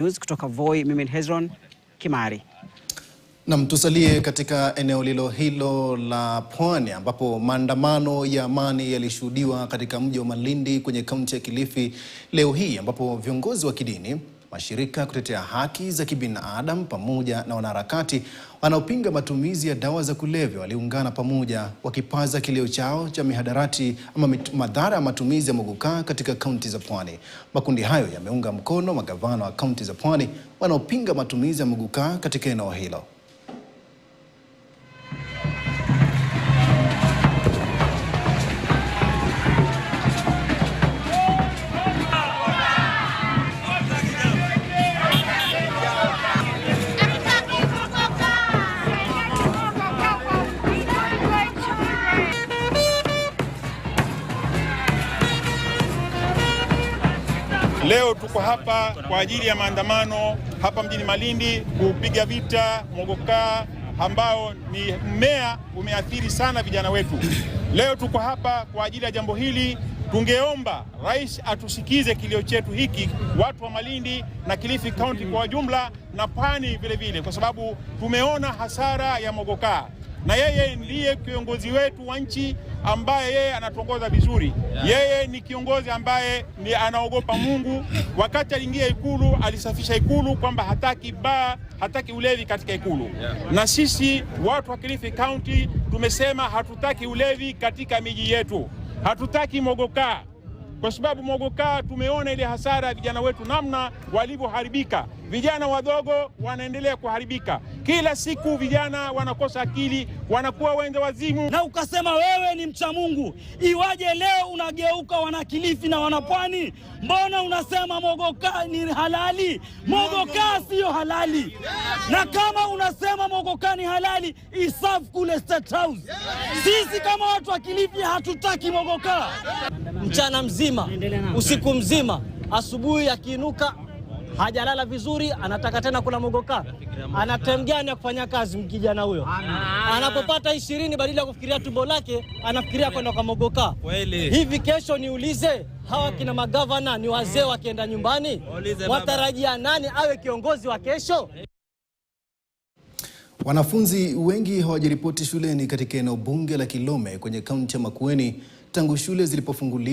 News kutoka Voi, mimi ni Hezron Kimari. Na tusalie katika eneo hilo la Pwani ambapo maandamano ya amani yalishuhudiwa katika mji wa Malindi kwenye kaunti ya Kilifi leo hii, ambapo viongozi wa kidini, mashirika kutetea haki za kibinadamu pamoja na wanaharakati wanaopinga matumizi ya dawa za kulevya waliungana pamoja wakipaza kilio chao cha mihadarati ama madhara ya matumizi ya mogoka katika kaunti za Pwani. Makundi hayo yameunga mkono magavana wa kaunti za Pwani wanaopinga matumizi ya mogoka katika eneo hilo. Leo tuko hapa kwa ajili ya maandamano hapa mjini Malindi kupiga vita mogoka ambao ni mmea umeathiri sana vijana wetu. Leo tuko hapa kwa ajili ya jambo hili. Tungeomba rais atusikize kilio chetu hiki, watu wa Malindi na Kilifi County kwa jumla na Pwani vile vile, kwa sababu tumeona hasara ya mogoka. Na yeye ndiye kiongozi wetu wa nchi ambaye yeye anatuongoza vizuri. Yeye ni kiongozi ambaye ni anaogopa Mungu. Wakati aliingia Ikulu alisafisha Ikulu kwamba hataki baa, hataki ulevi katika Ikulu. Na sisi watu wa Kilifi County tumesema hatutaki ulevi katika miji yetu. Hatutaki mogoka. Kwa sababu mogoka tumeona ile hasara ya vijana wetu namna walivyoharibika. Vijana wadogo wanaendelea kuharibika. Kila siku vijana wanakosa akili, wanakuwa wenda wazimu. Na ukasema wewe ni mcha Mungu, iwaje leo unageuka wana Kilifi na wana Pwani? Mbona unasema mogoka ni halali? Mogoka sio halali. Na kama unasema mogoka ni halali, isafu kule State House. Sisi kama watu wa Kilifi hatutaki mogoka. Mchana mzima, usiku mzima, asubuhi akiinuka hajalala vizuri, anataka tena kula mogoka. Ana time gani ya kufanya kazi mkijana huyo? Anapopata 20 badala ya kufikiria tumbo lake, anafikiria kwenda kwa mogoka. Hivi kesho niulize, hawa kina magavana ni wazee wakienda nyumbani, watarajia nani awe kiongozi wa kesho? Wanafunzi wengi hawajaripoti shuleni katika eneo bunge la Kilome kwenye kaunti ya Makueni tangu shule zilipofunguliwa.